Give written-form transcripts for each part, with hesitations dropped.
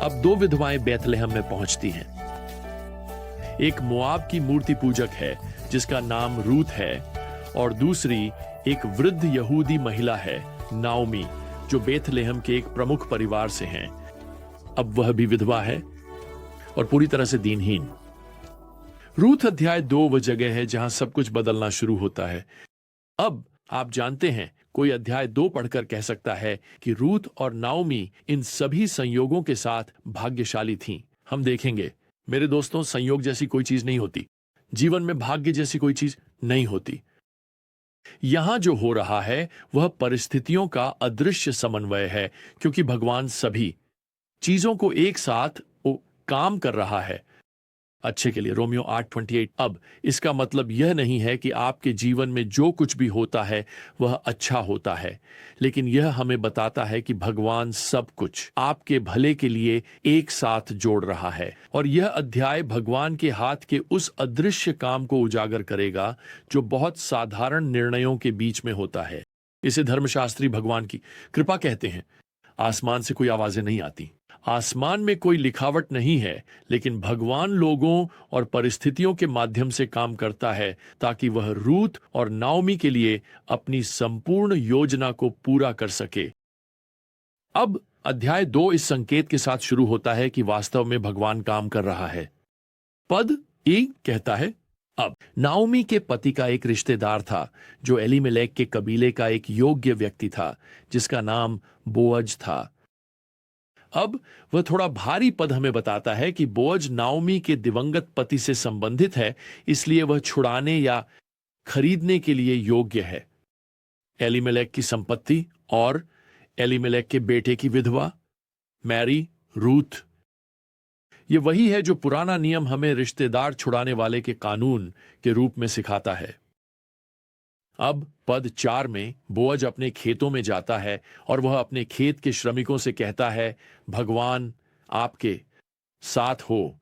अब दो विधवाएं बैतलहम में पहुंचती हैं। एक मोआब की मूर्ति पूजक है जिसका नाम रूथ है, और दूसरी एक वृद्ध यहूदी महिला है, नाओमी, जो बैतलहम के एक प्रमुख परिवार से हैं। अब वह भी विधवा है और पूरी तरह से दीनहीन। रूथ अध्याय 2 वह जगह है जहां सब कुछ बदलना शुरू होता है। अब आप जानते हैं, कोई अध्याय 2 पढ़कर कह सकता है कि रूथ और नाओमी इन सभी संयोगों के साथ भाग्यशाली थीं। हम देखेंगे मेरे दोस्तों, संयोग जैसी कोई चीज नहीं होती, जीवन में भाग्य जैसी कोई चीज नहीं होती। यहां जो हो रहा है वह परिस्थितियों का अदृश्य समन्वय है, क्योंकि भगवान सभी चीजों को एक साथ काम कर रहा है अच्छे के लिए। रोमियो 8:28। अब इसका मतलब यह नहीं है कि आपके जीवन में जो कुछ भी होता है वह अच्छा होता है, लेकिन यह हमें बताता है कि भगवान सब कुछ आपके भले के लिए एक साथ जोड़ रहा है। और यह अध्याय भगवान के हाथ के उस अदृश्य काम को उजागर करेगा जो बहुत साधारण निर्णयों के बीच में होता है। इसे धर्मशास्त्री भगवान की कृपा कहते हैं। आसमान से कोई आवाजें नहीं आती, आसमान में कोई लिखावट नहीं है, लेकिन भगवान लोगों और परिस्थितियों के माध्यम से काम करता है ताकि वह रूथ और नाओमी के लिए अपनी संपूर्ण योजना को पूरा कर सके। अब अध्याय 2 इस संकेत के साथ शुरू होता है कि वास्तव में भगवान काम कर रहा है। पद 1 कहता है, अब नाओमी के पति का एक रिश्तेदार था जो एलीमेलेक के कबीले का एक योग्य व्यक्ति था, जिसका नाम बोअज था। अब वह थोड़ा भारी पद हमें बताता है कि बोअज नाओमी के दिवंगत पति से संबंधित है, इसलिए वह छुड़ाने या खरीदने के लिए योग्य है। एलीमेलेक की संपत्ति और एलीमेलेक के बेटे की विधवा मैरी, रूथ, यह वही है जो पुराना नियम हमें रिश्तेदार छुड़ाने वाले के कानून के रूप में सिखाता है। अब पद 4 में बोअज अपने खेतों में जाता है और वह अपने खेत के श्रमिकों से कहता है, भगवान आपके साथ हो।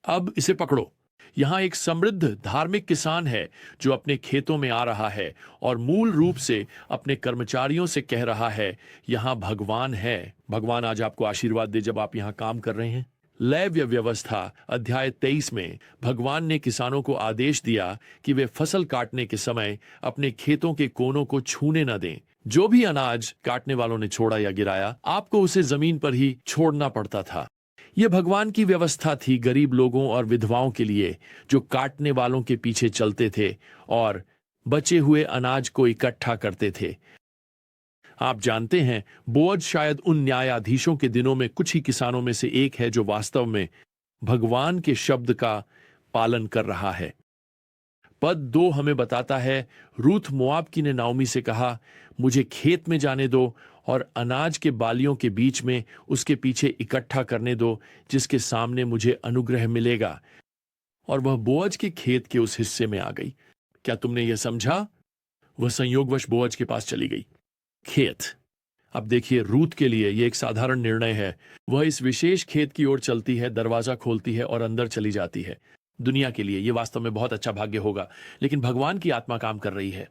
अब इसे पकड़ो। यहां एक समृद्ध धार्मिक किसान है जो अपने खेतों में आ रहा है और मूल रूप से अपने कर्मचारियों से कह रहा है, यहां भगवान है। भगवान आज आपको आशीर्वाद दे जब आप यहां काम कर रहे हैं। लेव्य व्यवस्था अध्याय 23 में भगवान ने किसानों को आदेश दिया कि वे फसल काटने के समय अपने खेतों के कोनों को छूने न दें। जो भी अनाज काटने वालों ने छोड़ा या गिराया, आपको उसे जमीन पर ही छोड़ना पड़ता था। यह भगवान की व्यवस्था थी गरीब लोगों और विधवाओं के लिए जो काटने वालों के पीछे चलते थे और बचे हुए अनाज को इकट्ठा करते थे। आप जानते हैं, बोअज शायद उन न्यायाधीशों के दिनों में कुछ ही किसानों में से एक है जो वास्तव में भगवान के शब्द का पालन कर रहा है। पद 2 हमें बताता है, रूथ मोआबकी ने नाओमी से कहा, मुझे खेत में जाने दो और अनाज के बालियों के बीच में उसके पीछे इकट्ठा करने दो जिसके सामने मुझे अनुग्रह मिलेगा। और वह बोअज के खेत के उस हिस्से में आ गई। क्या तुमने यह समझा? वह संयोगवश बोअज के पास चली गई। खेत। अब देखिए, रूथ के लिए यह एक साधारण निर्णय है। वह इस विशेष खेत की ओर चलती है, दरवाजा खोलती है और अंदर चली जाती है। दुनिया के लिए यह वास्तव में बहुत अच्छा भाग्य होगा, लेकिन भगवान की आत्मा काम कर रही है।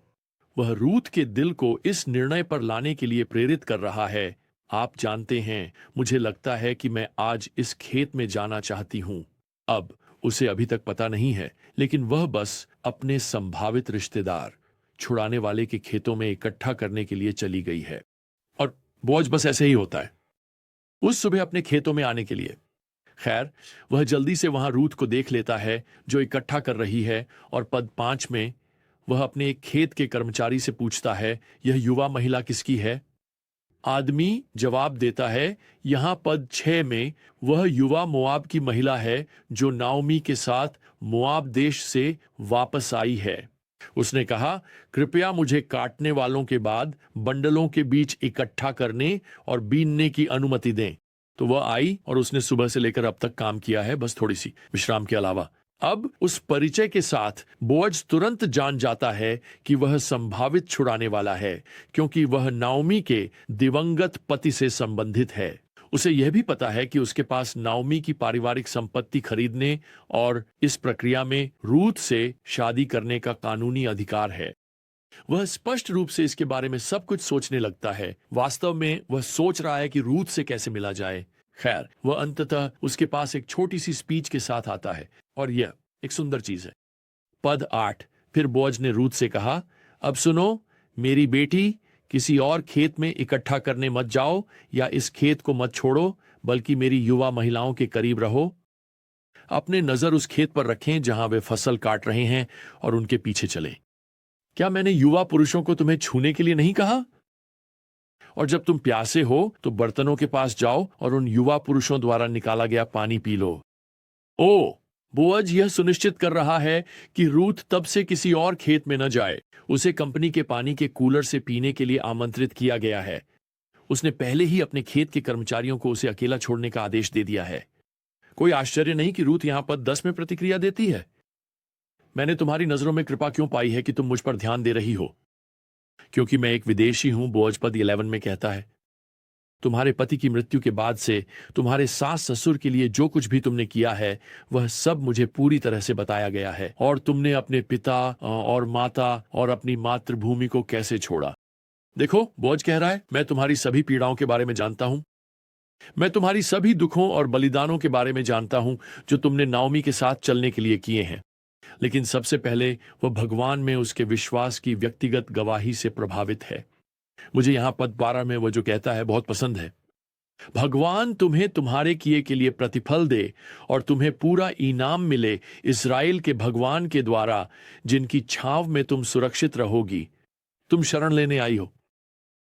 वह रूथ के दिल को इस निर्णय पर लाने के लिए प्रेरित कर रहा है। आप जानते हैं, मुझे लगता है कि मैं आज इस खेत में जाना चाहती हूं। अब उसे अभी तक पता नहीं है, लेकिन वह बस अपने संभावित रिश्तेदार छुड़ाने वाले के खेतों में इकट्ठा करने के लिए चली गई है। और बोझ बस ऐसे ही होता है, उस सुबह अपने खेतों में आने के लिए। खैर, वह जल्दी से वहां रूथ को देख लेता है जो इकट्ठा कर रही है, और पद 5 में वह अपने एक खेत के कर्मचारी से पूछता है, यह युवा महिला किसकी है? आदमी जवाब देता है। यहां पद 6 में वह युवा मोआब की महिला है जो नाओमी के साथ मोआब देश से वापस आई है। उसने कहा, कृपया मुझे काटने वालों के बाद बंडलों के बीच इकट्ठा करने और बीनने की अनुमति दें। तो वह आई और उसने सुबह से लेकर अब तक काम किया है, बस थोड़ी सी विश्राम के अलावा। अब उस परिचय के साथ बोअज तुरंत जान जाता है कि वह संभावित छुड़ाने वाला है, क्योंकि वह नाओमी के दिवंगत पति से संबंधित है। उसे यह भी पता है कि उसके पास नाओमी की पारिवारिक संपत्ति खरीदने और इस प्रक्रिया में रूथ से शादी करने का कानूनी अधिकार है। वह स्पष्ट रूप से इसके बारे में सब कुछ सोचने लगता है। वास्तव में वह सोच रहा है कि रूथ से कैसे मिला जाए। खैर, वह अंततः उसके पास एक छोटी सी स्पीच के साथ आता है और यह एक सुंदर चीज है। पद 8। फिर बोअज ने रूथ से कहा, अब सुनो मेरी बेटी, किसी और खेत में इकट्ठा करने मत जाओ या इस खेत को मत छोड़ो, बल्कि मेरी युवा महिलाओं के करीब रहो। अपने नजर उस खेत पर रखें जहां वे फसल काट रहे हैं और उनके पीछे चलें। क्या मैंने युवा पुरुषों को तुम्हें छूने के लिए नहीं कहा? और जब तुम प्यासे हो तो बर्तनों के पास जाओ और उन युवा पुरुषों द्वारा निकाला गया पानी पी लो। ओ, बोअज यह सुनिश्चित कर रहा है कि रूथ तब से किसी और खेत में न जाए। उसे कंपनी के पानी के कूलर से पीने के लिए आमंत्रित किया गया है। उसने पहले ही अपने खेत के कर्मचारियों को उसे अकेला छोड़ने का आदेश दे दिया है। कोई आश्चर्य नहीं कि रूथ यहां पर 10 में प्रतिक्रिया देती है। मैंने तुम्हारी नजरों में कृपा क्यों पाई है कि तुम मुझ पर ध्यान दे रही हो? क्योंकि मैं एक विदेशी हूं, बोअज पद 11 में कहता है। तुम्हारे पति की मृत्यु के बाद से तुम्हारे सास ससुर के लिए जो कुछ भी तुमने किया है वह सब मुझे पूरी तरह से बताया गया है, और तुमने अपने पिता और माता और अपनी मातृभूमि को कैसे छोड़ा। देखो, बोअज कह रहा है, मैं तुम्हारी सभी पीड़ाओं के बारे में जानता हूं। मैं तुम्हारी सभी दुखों और बलिदानों के बारे में जानता हूं जो तुमने नाओमी के साथ चलने के लिए किए हैं। लेकिन सबसे पहले वह भगवान में उसके विश्वास की व्यक्तिगत गवाही से प्रभावित है। मुझे यहां पद 12 में वह जो कहता है बहुत पसंद है। भगवान तुम्हें तुम्हारे किए के लिए प्रतिफल दे और तुम्हें पूरा इनाम मिले इस्राएल के भगवान के द्वारा, जिनकी छांव में तुम सुरक्षित रहोगी। तुम शरण लेने आई हो।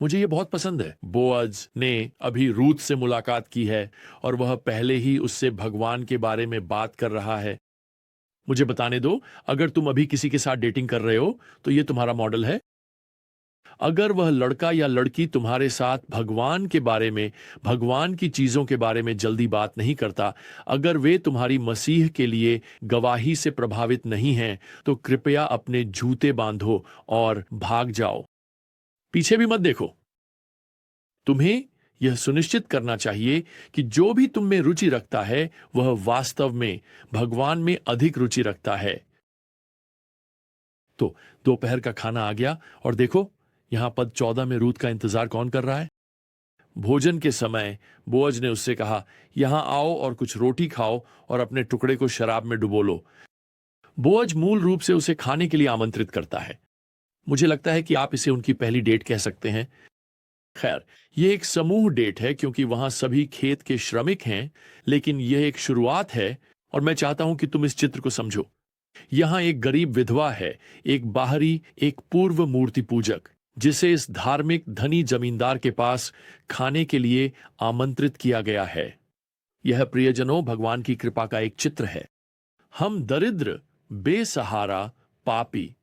मुझे यह बहुत पसंद है। बोअज ने अभी रूथ से मुलाकात की है और वह पहले ही उससे भगवान के बारे में बात कर रहा है। मुझे बताने दो, अगर तुम अभी किसी के साथ डेटिंग कर रहे हो तो यह तुम्हारा मॉडल है। अगर वह लड़का या लड़की तुम्हारे साथ भगवान के बारे में, भगवान की चीजों के बारे में जल्दी बात नहीं करता, अगर वे तुम्हारी मसीह के लिए गवाही से प्रभावित नहीं हैं, तो कृपया अपने जूते बांधो और भाग जाओ। पीछे भी मत देखो। तुम्हें यह सुनिश्चित करना चाहिए कि जो भी तुम में रुचि रखता है वह वास्तव में भगवान में अधिक रुचि रखता है। तो दोपहर का खाना आ गया और देखो, यहां पद 14 में रूथ का इंतजार कौन कर रहा है? भोजन के समय बोअज ने उससे कहा, यहां आओ और कुछ रोटी खाओ और अपने टुकड़े को शराब में डुबो लो। बोअज मूल रूप से उसे खाने के लिए आमंत्रित करता है। मुझे लगता है कि आप इसे उनकी पहली डेट कह सकते हैं। खैर, यह एक समूह डेट है क्योंकि वहां सभी खेत के श्रमिक हैं, लेकिन यह एक शुरुआत है और मैं चाहता हूं कि तुम इस चित्र को समझो। यहां एक गरीब विधवा है, एक बाहरी, एक पूर्व मूर्ति पूजक, जिसे इस धार्मिक धनी जमींदार के पास खाने के लिए आमंत्रित किया गया है। यह प्रियजनों भगवान की कृपा का एक चित्र है। हम दरिद्र, बेसहारा पापी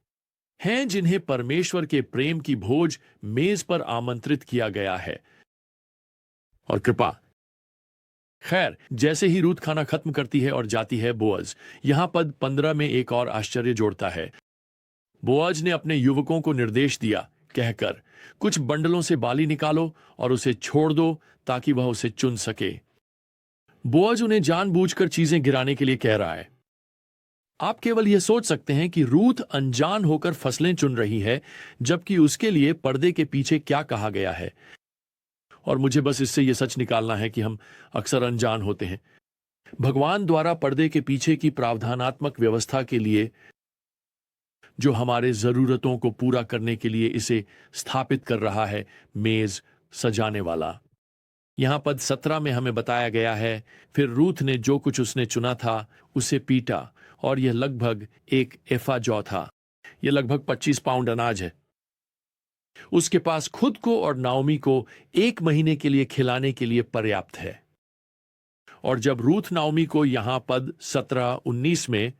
हैं जिन्हें परमेश्वर के प्रेम की भोज मेज पर आमंत्रित किया गया है। और कृपा। खैर, जैसे ही रूथ खाना खत्म करती है और जाती है, बोअज यहां पद 15 में एक और आश्चर्य जोड़ता है। बोअज ने अपने युवकों को निर्देश दिया, कहकर, कुछ बंडलों से बाली निकालो और उसे छोड़ दो ताकि वह उसे चुन सके। बोअज उन्हें जानबूझकर चीजें गिराने के लिए कह रहा है। आप केवल यह सोच सकते हैं कि रूथ अनजान होकर फसलें चुन रही है, जबकि उसके लिए पर्दे के पीछे क्या कहा गया है। और मुझे बस इससे यह सच निकालना है कि हम अक्सर अनजान होते हैं। भगवान द्वारा पर्दे के पीछे की प्रावधानात्मक व्यवस्था के लिए, जो हमारे जरूरतों को पूरा करने के लिए इसे स्थापित कर रहा है, मेज सजाने वाला। यहां पद 17 में हमें बताया गया है, फिर रूथ ने जो कुछ उसने चुना था उसे पीटा, और यह लगभग 1 एफा जौ था। यह लगभग 25 पाउंड अनाज है। उसके पास खुद को और नाओमी को 1 महीने के लिए खिलाने के लिए पर्याप्त है। और जब रूथ नाओमी को यहां पद 17-19 में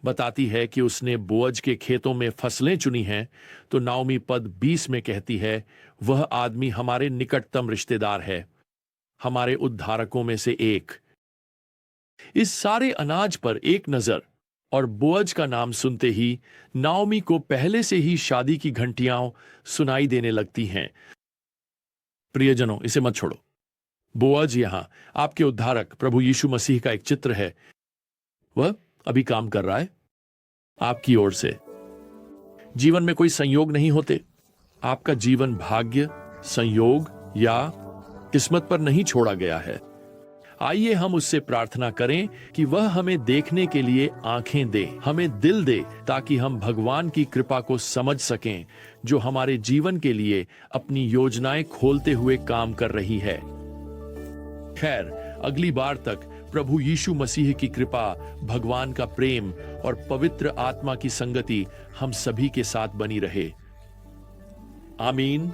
बताती है कि उसने बोअज के खेतों में फसलें चुनी हैं, तो नाओमी पद 20 में कहती है, वह आदमी हमारे निकटतम रिश्तेदार है, हमारे उद्धारकों में से एक। इस सारे अनाज पर एक नजर और बोअज का नाम सुनते ही नाओमी को पहले से ही शादी की घंटियां सुनाई देने लगती हैं। प्रियजनों, इसे मत छोड़ो। बोअज यहां आपके उद्धारक प्रभु यीशु मसीह का एक चित्र है। वह अभी काम कर रहा है आपकी ओर से। जीवन में कोई संयोग नहीं होते। आपका जीवन भाग्य, संयोग या किस्मत पर नहीं छोड़ा गया है। आइए हम उससे प्रार्थना करें कि वह हमें देखने के लिए आंखें दे, हमें दिल दे, ताकि हम भगवान की कृपा को समझ सकें जो हमारे जीवन के लिए अपनी योजनाएं खोलते हुए काम कर रही है। खैर, अगली बार तक प्रभु यीशु मसीह की कृपा, भगवान का प्रेम और पवित्र आत्मा की संगति हम सभी के साथ बनी रहे। आमीन।